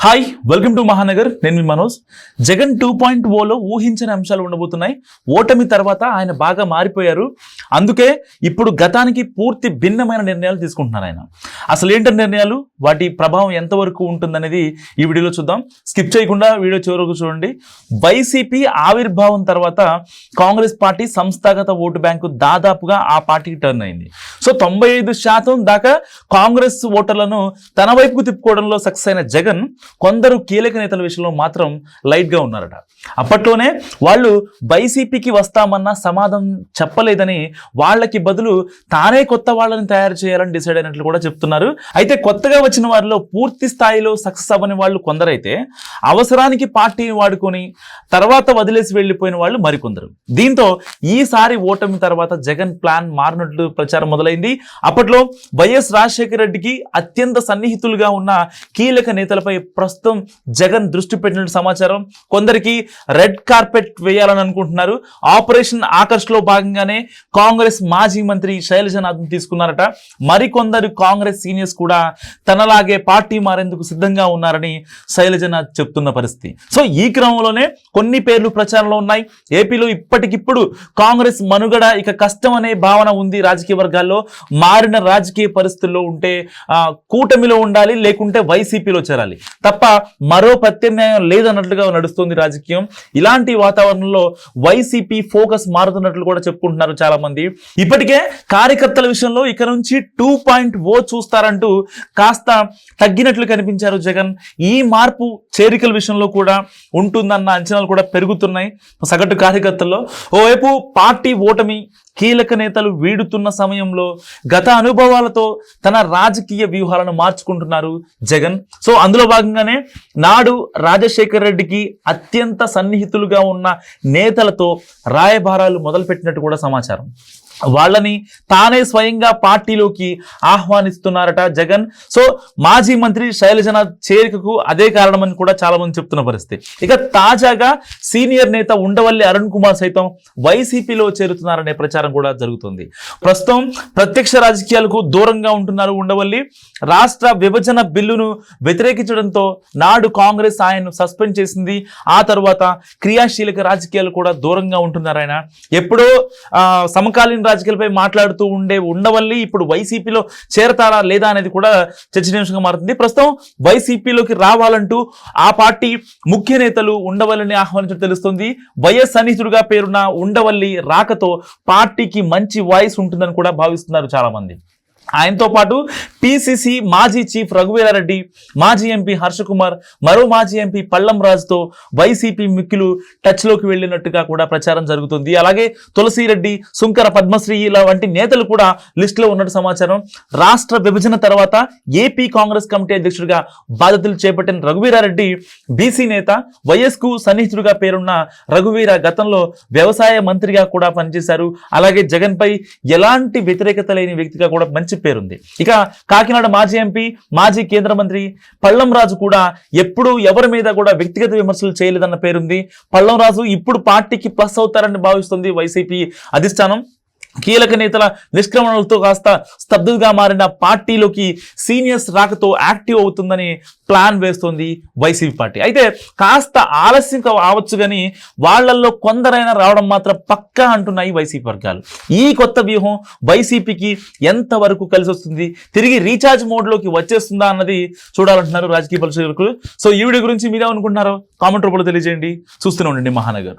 Hi, welcome to Mahanagar. నేను మీ మనోజ్. జగన్ 2.0లో ఊహించని అంశాలు ఉండబోతున్నాయి. ఓటమి తర్వాత ఆయన బాగా మారిపోయారు. అందుకే ఇప్పుడు గతానికి పూర్తి భిన్నమైన నిర్ణయాలు తీసుకుంటున్నారు ఆయన. అసలు ఏంటంటే నిర్ణయాలు, వాటి ప్రభావం ఎంతవరకు ఉంటుందనేది ఈ వీడియోలో చూద్దాం. స్కిప్ చేయకుండా వీడియో చివరకు చూడండి. వైసీపీ ఆవిర్భావం తర్వాత కాంగ్రెస్ పార్టీ సంస్థాగత ఓటు బ్యాంకు దాదాపుగా ఆ పార్టీకి టర్న్ అయింది. సో 95% దాకా కాంగ్రెస్ ఓటర్లను తన వైపుకు తిప్పుకోవడంలో సక్సెస్ అయిన జగన్ కొందరు కీలక నేతల విషయంలో మాత్రం లైట్ గా ఉన్నారట. అప్పట్లోనే వాళ్ళు వైసీపీకి వస్తామన్న సమాధానం చెప్పలేదని వాళ్ళకి బదులు తానే కొత్త వాళ్ళని తయారు చేయాలని డిసైడ్ అయినట్లు కూడా చెప్తున్నారు. అయితే కొత్తగా వచ్చిన వారిలో పూర్తి స్థాయిలో సక్సెస్ అవ్వని వాళ్ళు కొందరైతే అవసరానికి పార్టీని వాడుకొని తర్వాత వదిలేసి వెళ్ళిపోయిన వాళ్ళు మరికొందరు. దీంతో ఈసారి ఓటమి తర్వాత జగన్ ప్లాన్ మారినట్లు ప్రచారం మొదలైంది. అప్పట్లో వైఎస్ రాజశేఖర రెడ్డికి అత్యంత సన్నిహితులుగా ఉన్న కీలక నేతలపై ప్రస్తుతం జగన్ దృష్టి పెట్టినట్టు సమాచారం. కొందరికి రెడ్ కార్పెట్ వేయాలని అనుకుంటున్నారు. ఆపరేషన్ ఆకర్ష్లో భాగంగానే కాంగ్రెస్ మాజీ మంత్రి శైలజనాథ్ను తీసుకున్నారట. మరికొందరు కాంగ్రెస్ సీనియర్స్ కూడా తనలాగే పార్టీ మారేందుకు సిద్ధంగా ఉన్నారని శైలజనాథ్ చెప్తున్న పరిస్థితి. సో ఈ క్రమంలోనే కొన్ని పేర్లు ప్రచారంలో ఉన్నాయి. ఏపీలో ఇప్పటికిప్పుడు కాంగ్రెస్ మనుగడ ఇక కష్టం అనే భావన ఉంది రాజకీయ వర్గాల్లో. మారిన రాజకీయ పరిస్థితుల్లో ఉంటే కూటమిలో ఉండాలి, లేకుంటే వైసీపీలో చేరాలి తప్ప మరో ప్రత్యామ్నాయం లేదన్నట్లుగా నడుస్తుంది రాజకీయం. ఇలాంటి వాతావరణంలో వైసీపీ ఫోకస్ మారుతున్నట్లు కూడా చెప్పుకుంటున్నారు చాలా మంది. ఇప్పటికే కార్యకర్తల విషయంలో ఇక నుంచి 2.0 చూస్తారంటూ కాస్త తగ్గినట్లు కనిపించారు జగన్. ఈ మార్పు చేరికల విషయంలో కూడా ఉంటుందన్న అంచనాలు కూడా పెరుగుతున్నాయి సగటు కార్యకర్తల్లో. ఓవైపు పార్టీ ఓటమి, కీలక నేతలు వీడుతున్న సమయంలో గత అనుభవాలతో తన రాజకీయ వ్యూహాలను మార్చుకుంటున్నారు జగన్. సో అందులో భాగంగానే నాడు రాజశేఖర రెడ్డికి అత్యంత సన్నిహితులుగా ఉన్న నేతలతో రాయబారాలు మొదలుపెట్టినట్టు కూడా సమాచారం. వాళ్ళని తానే స్వయంగా పార్టీలోకి ఆహ్వానిస్తున్నారట జగన్. సో మాజీ మంత్రి శైలజనాథ్ చేరికకు అదే కారణమని కూడా చాలా మంది చెప్తున్న పరిస్థితి. ఇక తాజాగా సీనియర్ నేత ఉండవల్లి అరుణ్ కుమార్ సైతం వైసీపీలో చేరుతున్నారనే ప్రచారం కూడా జరుగుతుంది. ప్రస్తుతం ప్రత్యక్ష రాజకీయాలకు దూరంగా ఉంటున్నారు ఉండవల్లి. రాష్ట్ర విభజన బిల్లును వ్యతిరేకించడంతో నాడు కాంగ్రెస్ ఆయన్ను సస్పెండ్ చేసింది. ఆ తర్వాత క్రియాశీలక రాజకీయాలు కూడా దూరంగా ఉంటున్నారు ఆయన. ఎప్పుడో సమకాలీన రాజకీయాలపై మాట్లాడుతూ ఉండే ఉండవల్లి ఇప్పుడు వైసీపీలో చేరతారా లేదా అనేది కూడా చర్చనీయాంశంగా మారుతుంది. ప్రస్తుతం వైసీపీలోకి రావాలంటూ ఆ పార్టీ ముఖ్య నేతలు ఉండవల్లిని ఆహ్వానించడం తెలుస్తుంది. వైఎస్ సన్నిహితుడుగా పేరున్న ఉండవల్లి రాకతో పార్టీకి మంచి వాయిస్ ఉంటుందని కూడా భావిస్తున్నారు చాలా మంది. ఆయనతో పాటు పిసిసి మాజీ చీఫ్ రఘువీరారెడ్డి, మాజీ ఎంపీ హర్షకుమార్, మరో మాజీ ఎంపీ పల్లం రాజుతో వైసీపీ ముఖ్యులు టచ్లోకి వెళ్ళినట్టుగా కూడా ప్రచారం జరుగుతుంది. అలాగే తులసిరెడ్డి, సుంకర పద్మశ్రీ వంటి నేతలు కూడా లిస్టులో ఉన్నట్టు సమాచారం. రాష్ట్ర విభజన తర్వాత ఏపీ కాంగ్రెస్ కమిటీ అధ్యక్షుడిగా బాధ్యతలు చేపట్టిన రఘువీరారెడ్డి బీసీ నేత. వైఎస్ కు సన్నిహితుడిగా పేరున్న రఘువీర గతంలో వ్యవసాయ మంత్రిగా కూడా పనిచేశారు. అలాగే జగన్ పై ఎలాంటి వ్యతిరేకత లేని వ్యక్తిగా కూడా మంచి పేరుంది. ఇక కాకినాడ మాజీ ఎంపీ, మాజీ కేంద్ర మంత్రి పల్లం రాజు కూడా ఎప్పుడు ఎవరి మీద కూడా వ్యక్తిగత విమర్శలు చేయలేదన్న పేరుంది. పల్లం రాజు ఇప్పుడు పార్టీకి ప్లస్ అవుతారని భావిస్తుంది వైసీపీ అధిష్టానం. కీలక నేతల నిష్క్రమణలతో కాస్త స్తబ్దుగా మారిన పార్టీలోకి సీనియర్స్ రాకతో యాక్టివ్ అవుతుందని ప్లాన్ వేస్తోంది వైసీపీ పార్టీ. అయితే కాస్త ఆలస్యం కావచ్చు కానీ వాళ్లల్లో కొందరైనా రావడం మాత్రం పక్కా అంటున్నాయి వైసీపీ వర్గాలు. ఈ కొత్త వ్యూహం వైసీపీకి ఎంతవరకు కలిసి వస్తుంది, తిరిగి రీఛార్జ్ మోడ్లోకి వచ్చేస్తుందా అన్నది చూడాలంటున్నారు రాజకీయ పరిశీలకులు. సో ఈ వీడియో గురించి మీరేమనుకుంటున్నారో కామెంట్ రూపంలో తెలియజేయండి. చూస్తూనే ఉండండి మహానగర్.